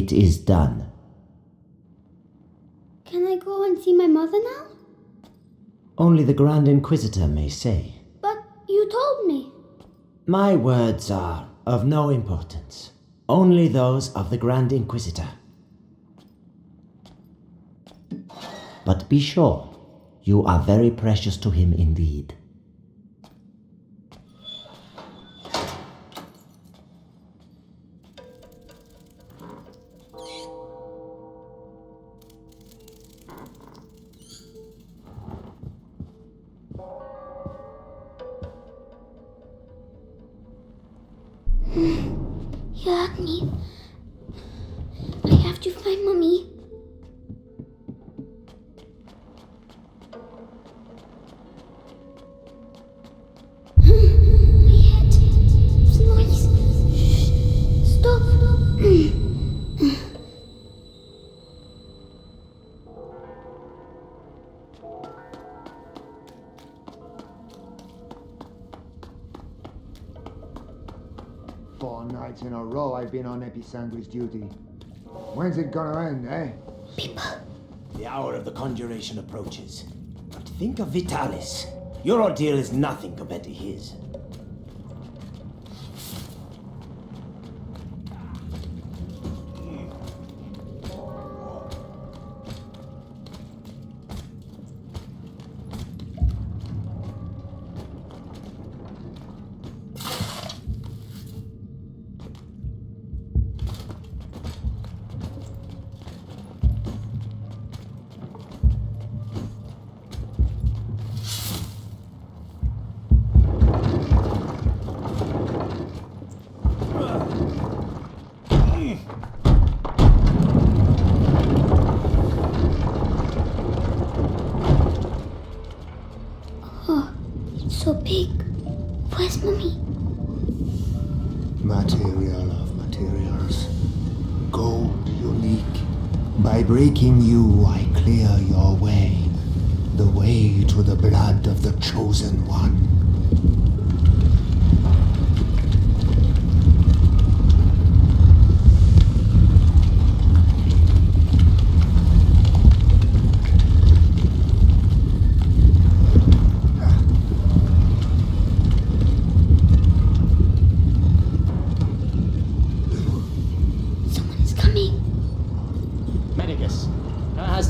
It is done. Can I go and see my mother now? Only the Grand Inquisitor may say. But you told me. My words are of no importance. Only those of the Grand Inquisitor. But be sure, you are very precious to him indeed. You hurt me. I have to find Mommy. My head. It's noise. Shh. Stop. Four nights in a row I've been on extinguish duty. When's it gonna end, eh? People. The hour of the conjuration approaches. But think of Vitalis. Your ordeal is nothing compared to his. So big. Where's Mommy? Material of materials. Gold unique. By breaking you, I clear your way. The way to the blood of the chosen one.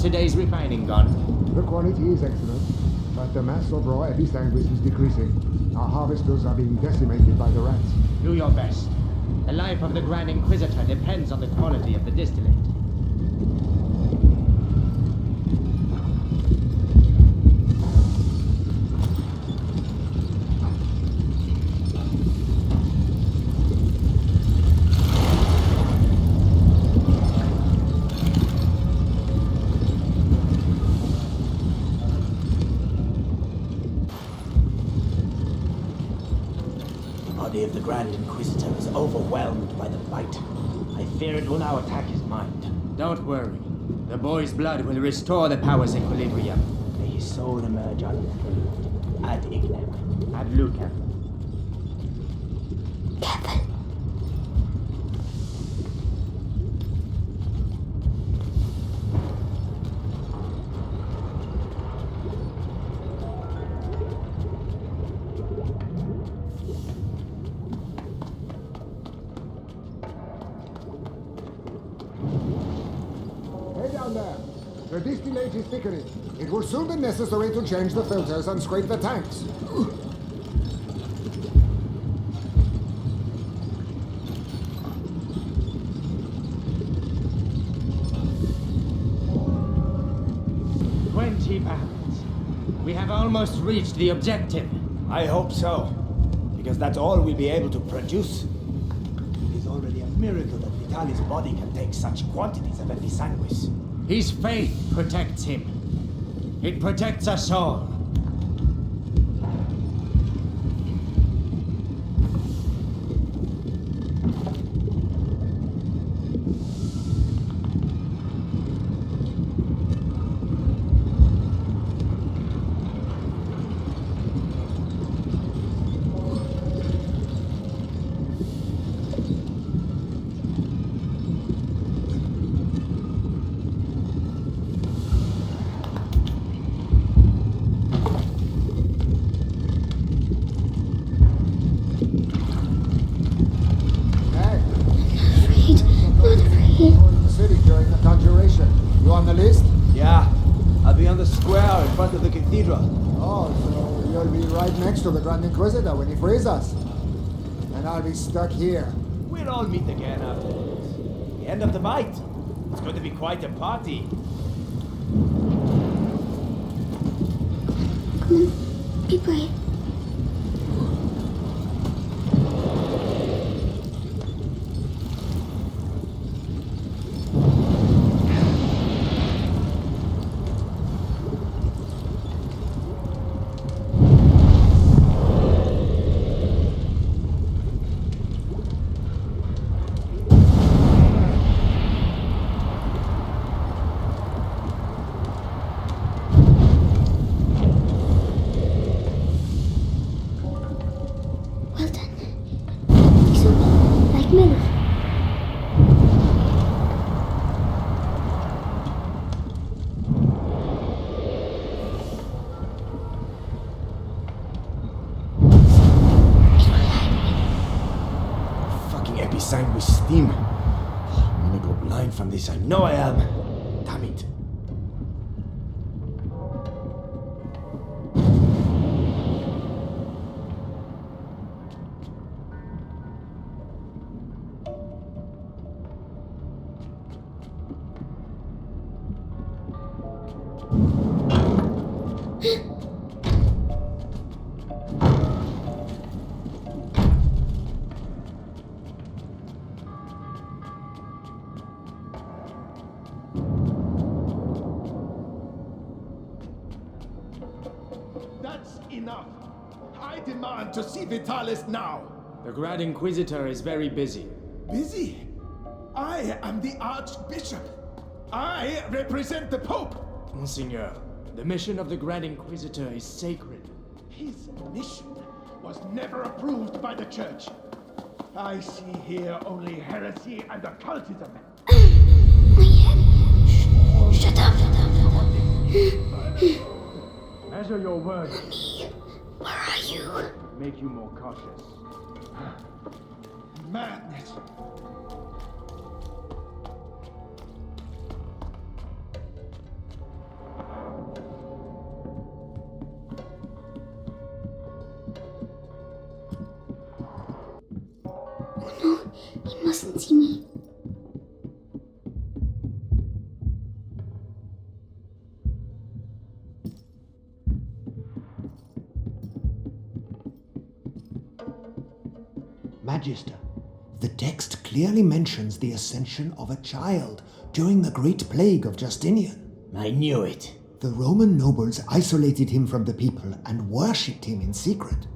Today's refining gone. The quality is excellent, but the mass of raw extinguish is decreasing. Our harvesters are being decimated by the rats. Do your best. The life of the Grand Inquisitor depends on the quality of the distillate. Of the Grand Inquisitor is overwhelmed by the bite. I fear it will now attack his mind. Don't worry. The boy's blood will restore the power's equilibrium. May his soul emerge unfazed. Ad ignem. Ad lucem. Careful. The distillate is thickening. It will soon be necessary to change the filters and scrape the tanks. We have almost reached the objective. I hope so, because that's all we'll be able to produce. It is already a miracle that Vitalis' body can take such quantities of extinguish. His faith protects him. It protects us all. You on the list? Yeah, I'll be on the square in front of the cathedral. Oh, so you'll be right next to the Grand Inquisitor when he frees us. And I'll be stuck here. We'll all meet again afterwards. The end of the bite. It's going to be quite a party. Come on, be brave. Well done. Soup, like milk. Fucking episanguis steam. I'm gonna go blind from this. I know I am. Damn it. That's enough. I demand to see Vitalis now. The Grand Inquisitor is very busy. Busy? I am the Archbishop. I represent the Pope. Monseigneur, the mission of the Grand Inquisitor is sacred. His mission was never approved by the Church. I see here only heresy and occultism. My head. Shut up. Measure your words. Where are you? Make you more cautious. Madness. Oh no, he mustn't see me. Magister, the text clearly mentions the ascension of a child during the Great Plague of Justinian. I knew it. The Roman nobles isolated him from the people and worshipped him in secret.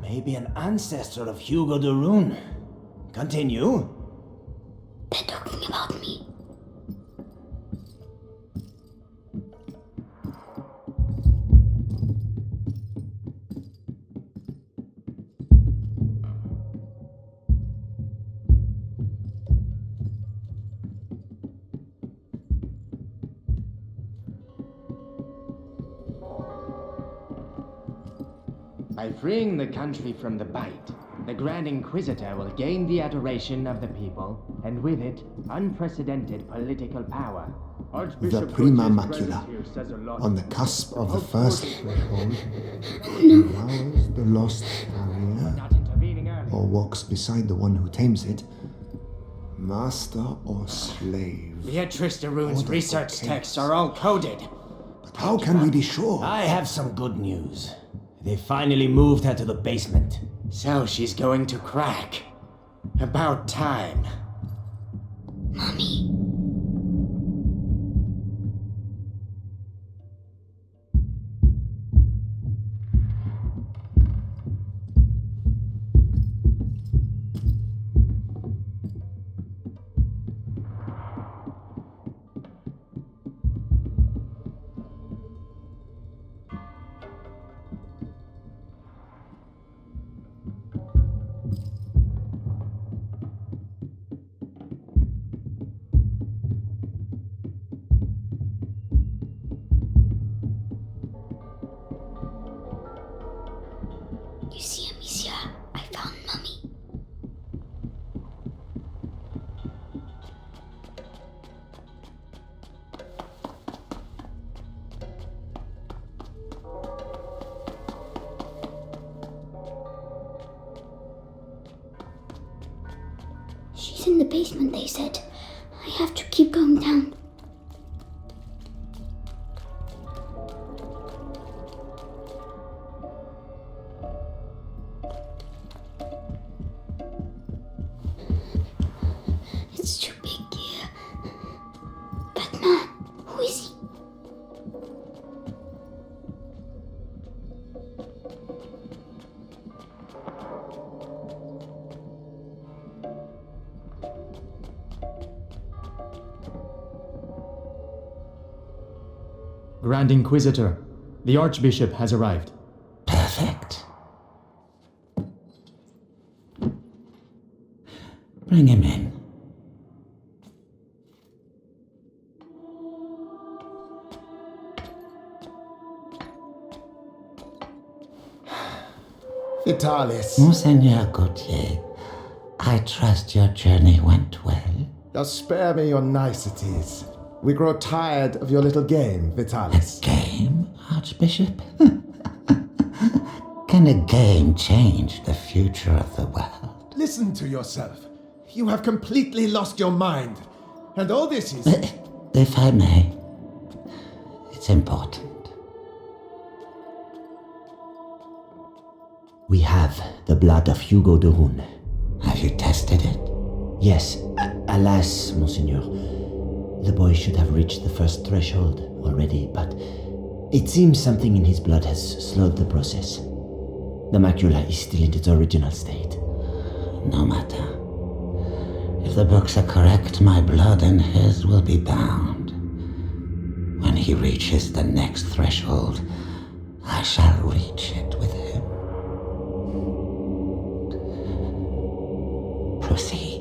Maybe an ancestor of Hugo de Rune. Continue. They're talking about me. By freeing the country from the bite, the Grand Inquisitor will gain the adoration of the people, and with it, unprecedented political power. The Archbishop prima Gautier's macula, presence here says a lot. on the cusp of the first threshold, devours the lost carrier, Not intervening early. or walks beside the one who tames it, master or slave. Beatrice de Rune's Order research for texts chaos. are all coded. But how can we be sure? I have some good news. They finally moved her to the basement. So she's going to crack. About time. Mommy. It's in the basement, they said. I have to keep going down. It's too big here. That man, who is he? Grand Inquisitor, the Archbishop has arrived. Perfect. Bring him in. Vitalis. Monseigneur Gautier, I trust your journey went well. Just spare me your niceties. We grow tired of your little game, Vitalis. Game, Archbishop? Can a game change the future of the world? Listen to yourself. You have completely lost your mind. And all this is... If I may, it's important. We have the blood of Hugo de Rune. Have you tested it? Yes, alas, Monseigneur. The boy should have reached the first threshold already, but it seems something in his blood has slowed the process. The macula is still in its original state. No matter. If the books are correct, my blood and his will be bound. When he reaches the next threshold, I shall reach it with him. Proceed.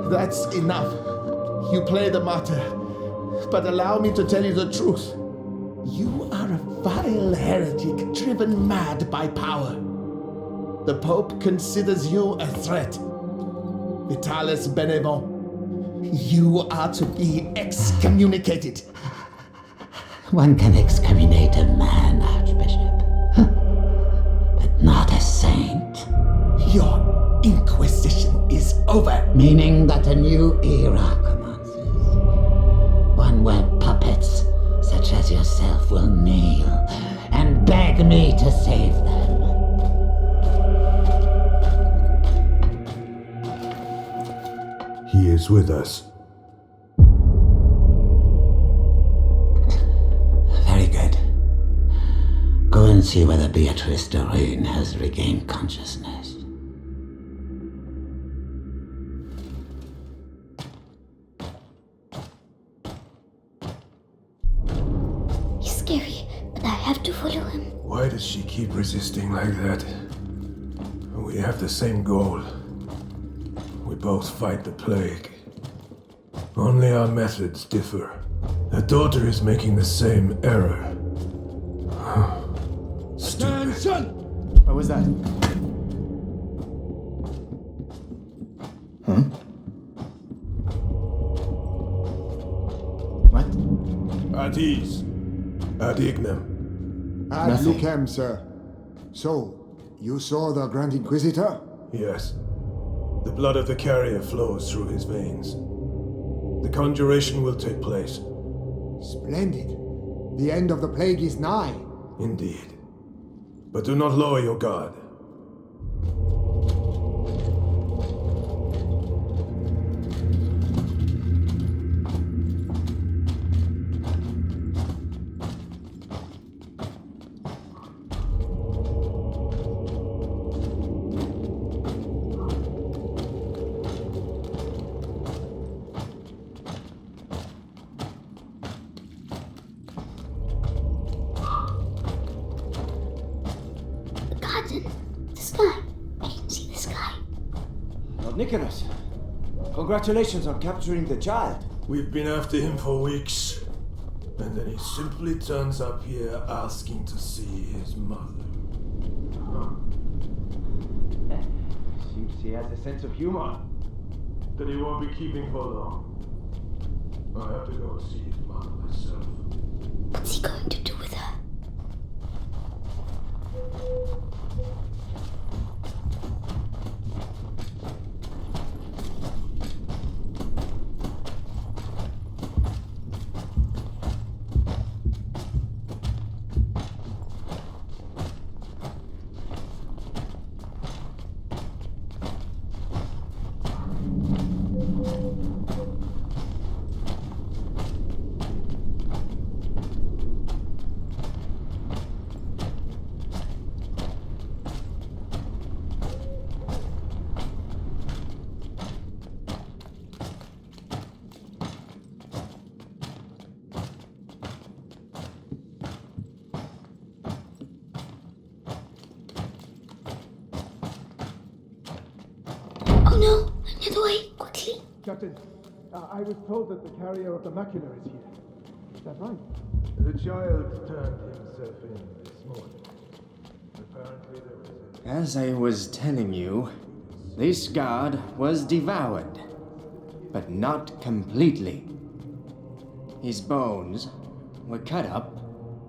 That's enough. You play the martyr. But allow me to tell you the truth. You are a vile heretic driven mad by power. The Pope considers you a threat. Vitalis Benevent, you are to be excommunicated. One can excommunicate a man, Archbishop, but not a saint. Your inquisition is over. Meaning that a new era commences. One where puppets such as yourself will kneel and beg me to save them. He is with us. Very good. Go and see whether Beatrice de Rune has regained consciousness. He's scary, but I have to follow him. Why does she keep resisting like that? We have the same goal. We both fight the plague. Only our methods differ. Her daughter is making the same error. Stupid. Attention! What was that? Huh? What? At ease. Ad ignem. Ad Nothing. lucem, sir. So, you saw the Grand Inquisitor? Yes. The blood of the carrier flows through his veins. The conjuration will take place. Splendid. The end of the plague is nigh. Indeed. But do not lower your guard. Garden. The sky. I can see the sky. Lord Nicholas, congratulations on capturing the child. We've been after him for weeks. And then he simply turns up here asking to see his mother. Seems he has a sense of humor. Then he won't be keeping for long. I have to go see it myself. What's he going to do with her? Oh no! Another way! Quickly! Captain, I was told that the carrier of the macula is here. Is that right? The child turned himself in this morning. Apparently there was a... As I was telling you, this guard was devoured, but not completely. His bones were cut up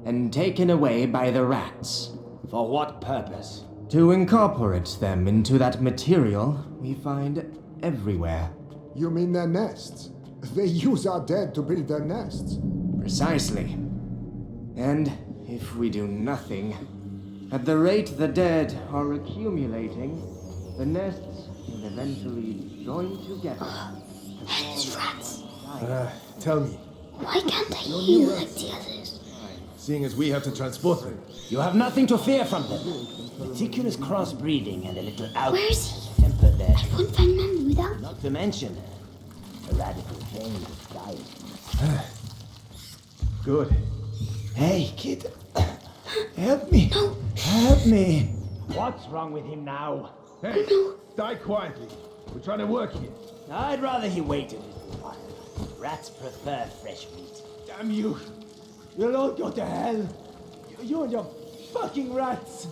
and taken away by the rats. For what purpose? To incorporate them into that material we find everywhere. You mean their nests? They use our dead to build their nests. Precisely. And if we do nothing, at the rate the dead are accumulating, the nests will eventually join together. Headless rats! Tell me, Why can't I heal like the others? seeing as we have to transport them, You have nothing to fear from them. Meticulous crossbreeding and a little Where is he? temper there. I won't find Mommy without. Not to mention a radical change of diet. good. Hey, kid. Help me. No! Help me. What's wrong with him now? Hey, die quietly. We're trying to work here. I'd rather he waited a little while. Rats prefer fresh meat. Damn you. You'll all go to hell. You and your fucking rats.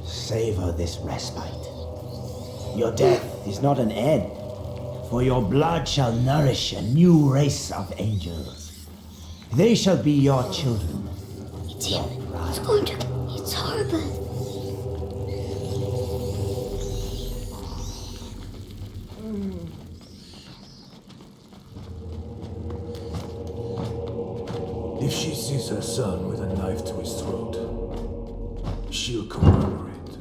Savor this respite. Your death is not an end, for your blood shall nourish a new race of angels. They shall be your children. It's him. It's going to. It's horrible. If she sees her son with a knife to his throat, she'll commemorate.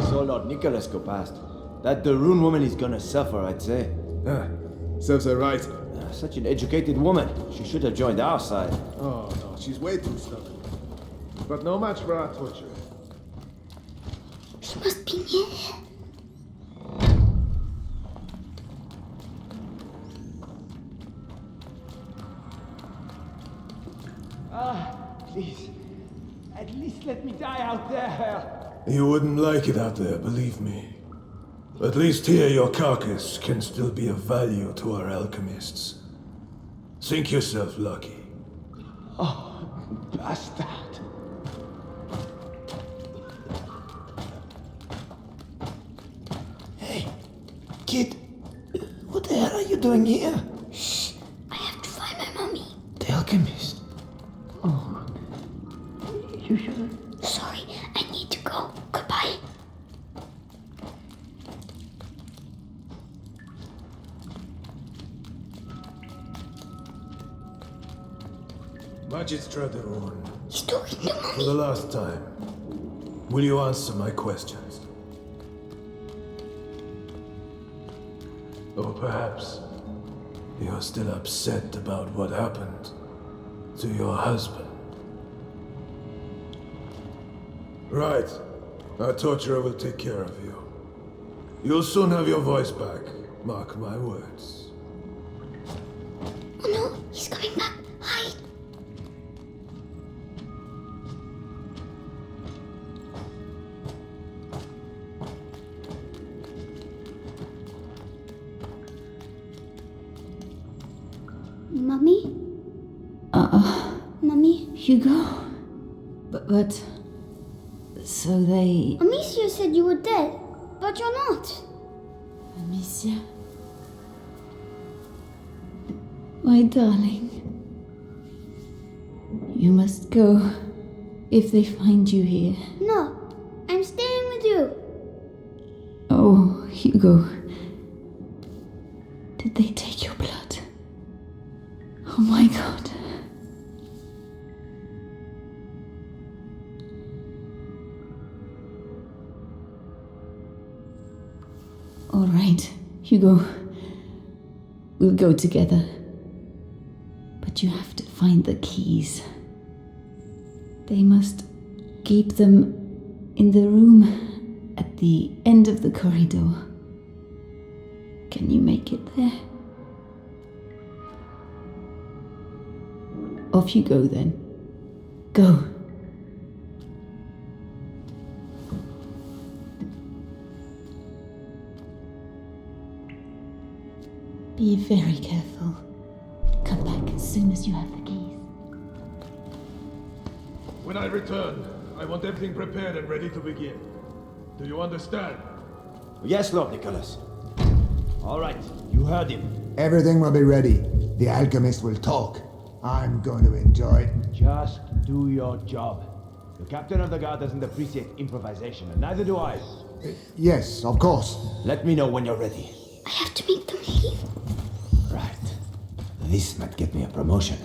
So Lord Nicholas go past. That de Rune woman is gonna suffer, I'd say. Serves her right. Such an educated woman. She should have joined our side. Oh no, she's way too stubborn. But no match for our torture. He must be near here. Please, at least let me die out there. You wouldn't like it out there, believe me. At least here your carcass can still be of value to our alchemists. Think yourself lucky. Bastard. Hey, kid. What the hell are you doing here? Shh! I have to find my mommy. The alchemist. You shouldn't. Sorry, I need to go. Goodbye. Amicia de Rune, He's talking to for Mommy. the last time, will you answer my questions? Or perhaps you're still upset about what happened to your husband. Right. Our torturer will take care of you. You'll soon have your voice back. Mark my words. Oh no, he's coming back. Hide. Mummy? Mummy? Hugo? But... So they... Amicia said you were dead, but you're not. Amicia? My darling. You must go if they find you here. No, I'm staying with you. Oh, Hugo. Did they take your blood? Oh my god. All right, Hugo. We'll go together. But you have to find the keys. They must keep them in the room at the end of the corridor. Can you make it there? Off you go then. Go. Be very careful. Come back as soon as you have the keys. When I return, I want everything prepared and ready to begin. Do you understand? Yes, Lord Nicholas. All right, you heard him. Everything will be ready. The alchemist will talk. I'm going to enjoy it. Just do your job. The captain of the guard doesn't appreciate improvisation, and neither do I. Yes, of course. Let me know when you're ready. I have to make them leave. Right. This might get me a promotion.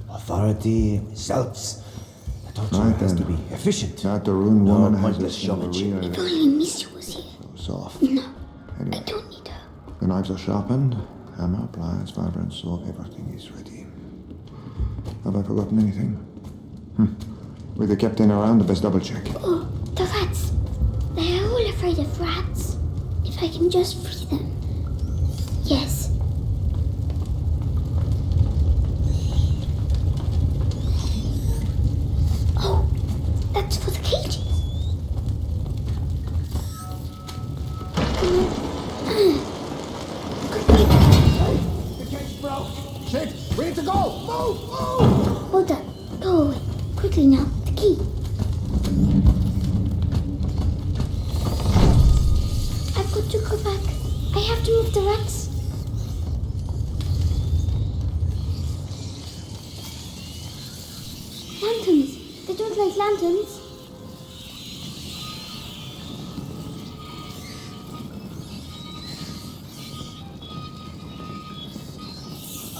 Authority, results. The torture Right has to then. be efficient. That the rune No woman has pointless us in the showmanship. rear. If only Amicia was here. Soft. No, I Anyway, don't need her. the knives are sharpened, hammer, pliers, vibrant saw, everything is ready. Have I forgotten anything? With the captain around, the best double check. Oh, the rats. They are all afraid of rats. If I can just free them. Yes. Oh, that's for the cages. The cage broke. Shit, we need to go. Move, move. Hold up. Go away. Quickly now. The key. I've got to go back. I have to move the rats. Lanterns. They don't like lanterns.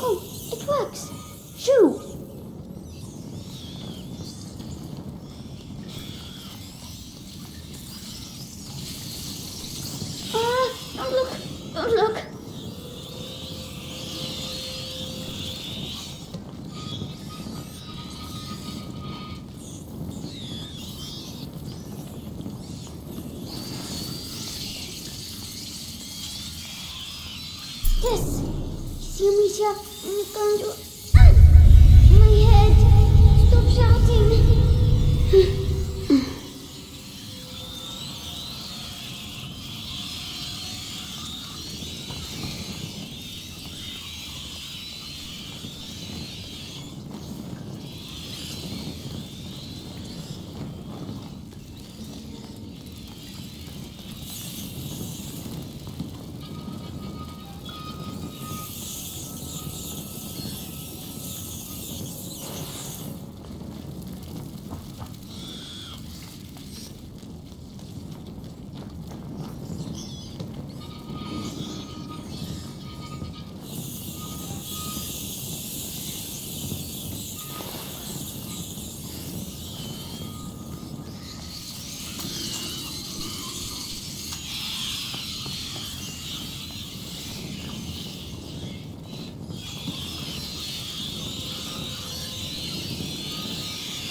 Oh, it works. Shoo! Don't look! Don't look! Yes! See, Amicia, I'm going to... My head! Stop shouting!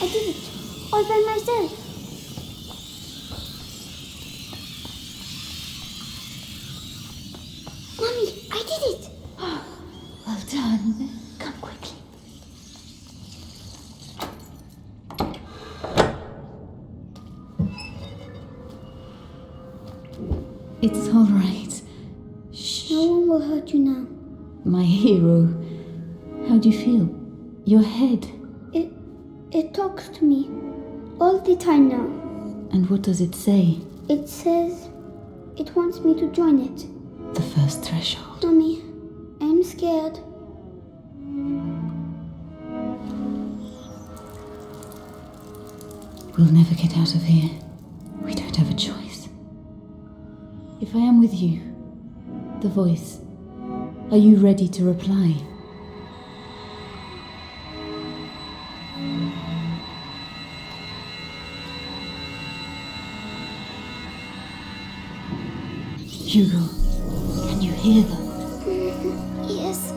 I did it, all by myself. Mommy, I did it. Well done. Come It's all right. Shh. No one will hurt you now. My hero. How do you feel? Your head. It talks to me. All the time now. And what does it say? It says it wants me to join it. The first threshold. Mommy, I'm scared. We'll never get out of here. We don't have a choice. If I am with you, the voice, are you ready to reply? Hugo, can you hear them? Yes.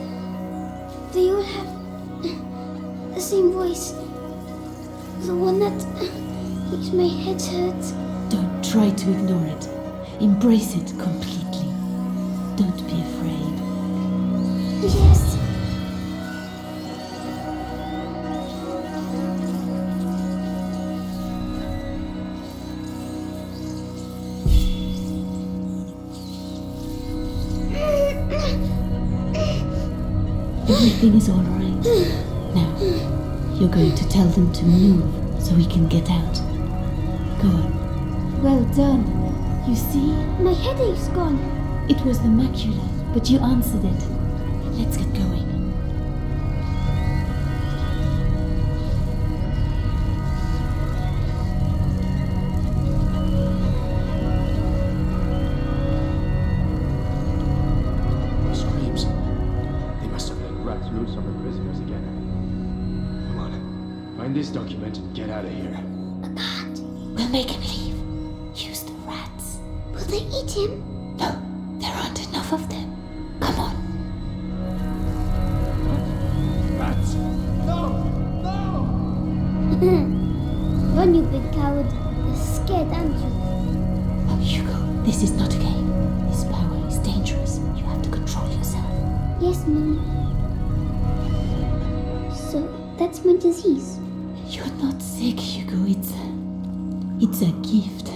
They all have the same voice. The one that makes my head hurt. Don't try to ignore it. Embrace it completely. Don't be afraid. Yes. Everything is all right. Now, you're going to tell them to move so we can get out. Go on. Well done. You see? My headache's gone. It was the macula, but you answered it. Let's get going. Screams. They must have let rats loose on the prisoners again. Come on. Find this document and get out of here. We'll make him leave. Use the rats. Will they eat him? No, there aren't enough of them. Come on. Rats! No! No! Run, you big coward. You're scared, aren't you? Oh, Hugo, this is not a game. This power is dangerous. You have to control yourself. Yes, Mommy. So, that's my disease. You're not sick, Hugo. It's a gift.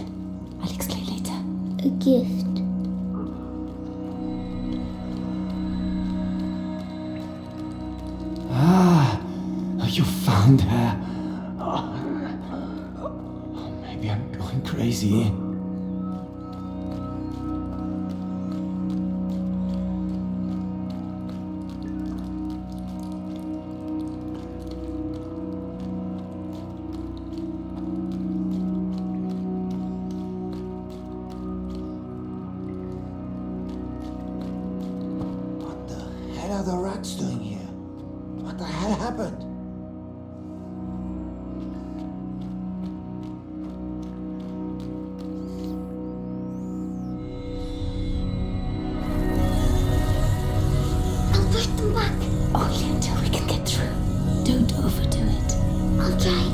I'll explain later. A gift. Ah, you found her. Oh, maybe I'm going crazy. What the hell are the rats doing here? What the hell happened? I'll push them back. Only until we can get through. Don't overdo it. I'll try.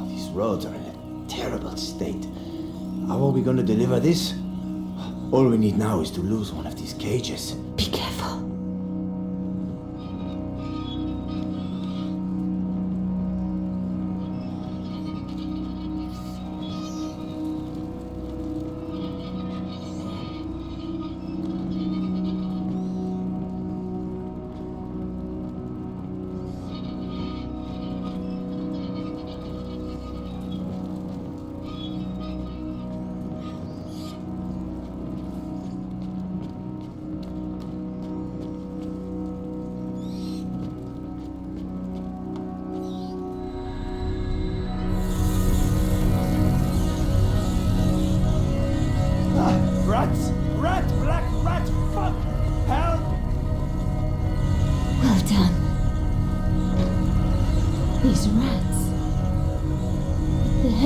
These roads are in a terrible state. How are we going to deliver this? All we need now is to lose one of these cages. Be careful.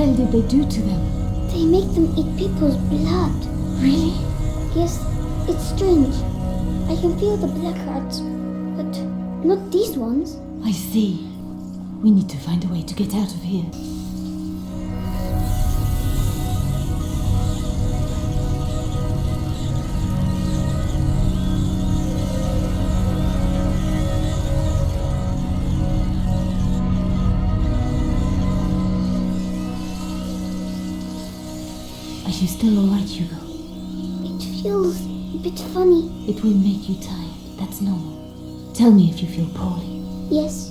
hell did they do to them? They make them eat people's blood. Really? Yes, it's strange. I can feel the black hearts, but not these ones. I see. We need to find a way to get out of here. Are you still alright, Hugo? It feels a bit funny. It will make you tired. That's normal. Tell me if you feel poorly. Yes.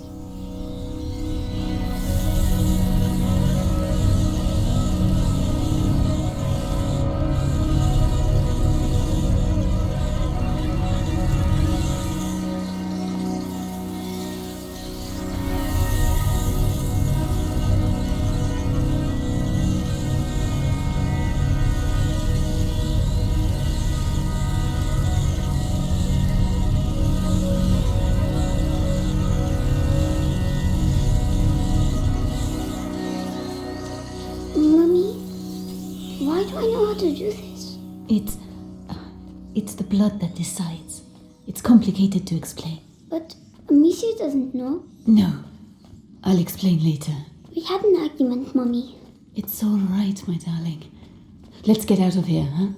Why do I know how to do this? It's the blood that decides. It's complicated to explain. But Amicia doesn't know. No. I'll explain later. We had an argument, Mummy. It's all right, my darling. Let's get out of here, huh?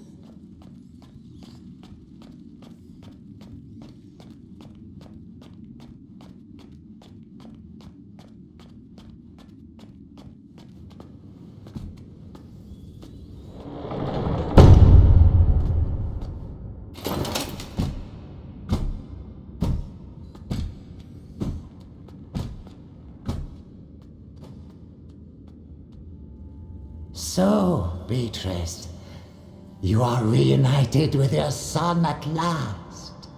So, Beatrice, you are reunited with your son at last.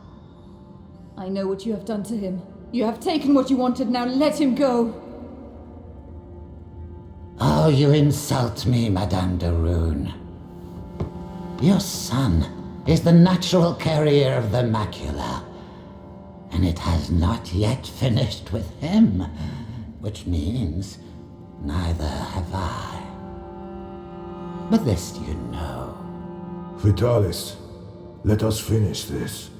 I know what you have done to him. You have taken what you wanted, now let him go. Oh, you insult me, Madame de Rune. Your son is the natural carrier of the macula, and it has not yet finished with him, which means neither have I. But this you know. Vitalis, let us finish this.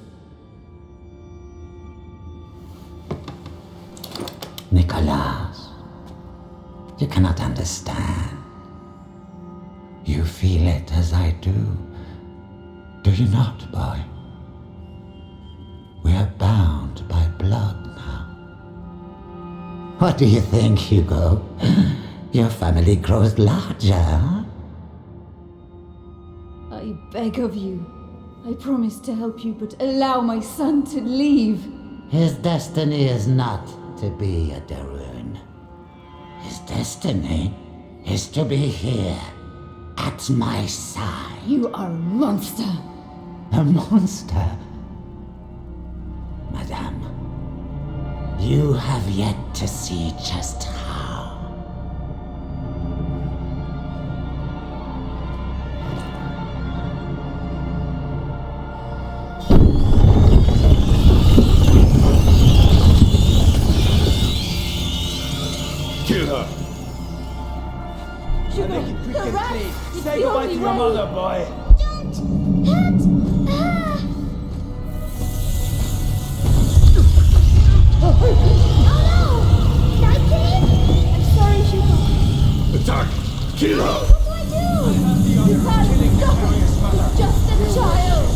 Nicholas, you cannot understand. You feel it as I do. Do you not, boy? We are bound by blood now. What do you think, Hugo? Your family grows larger, huh? I beg of you. I promise to help you, but allow my son to leave. His destiny is not to be a de Rune. His destiny is to be here, at my side. You are a monster. A monster? Madame, you have yet to see just how. Kill her! Hugo, the rat! Say goodbye to your mother, boy! Don't hurt her! Oh no! Did I kill him? I'm sorry, Hugo. Attack! Kill her! What do I do? Vitalis, stop! He's just a child!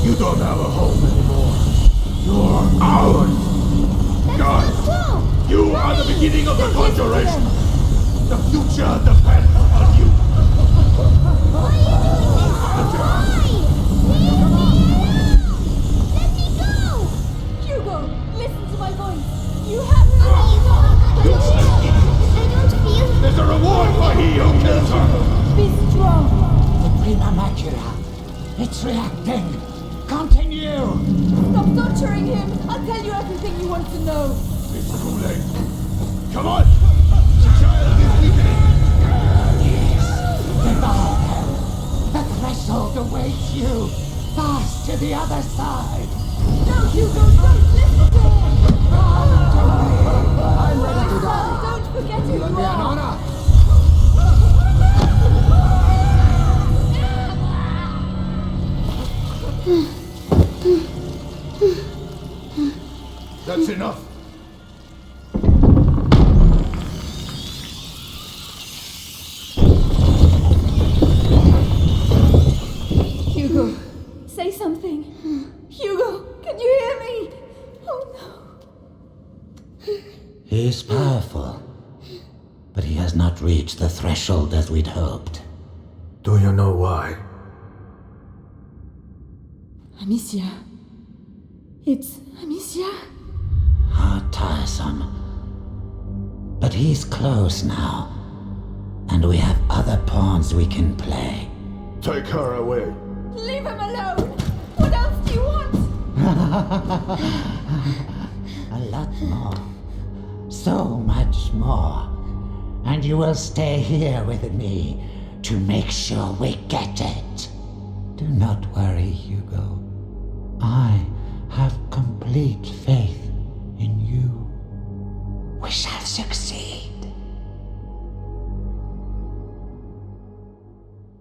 You don't have a home anymore. You're ours! God! You are the beginning of the conjuration! The future depends on you! Why are you doing this? Why? Leave me alone! Let me go! Hugo, listen to my voice! You have I don't feel... There's a reward for he who kills her! Be strong! The prima macula. It's reacting. Continue! Stop torturing him! I'll tell you everything you want to know! It's too late. Come on! The child is weakening! Yes! Devour them! The threshold awaits you! Pass to the other side! No, Hugo, don't listen to him! Come to me! He is powerful, but he has not reached the threshold as we'd hoped. Do you know why? Amicia. It's Amicia. How tiresome. But he's close now, and we have other pawns we can play. Take her away. Leave him alone! What else do you want? A lot more. So much more. And you will stay here with me to make sure we get it. Do not worry, Hugo. I have complete faith in you. We shall succeed.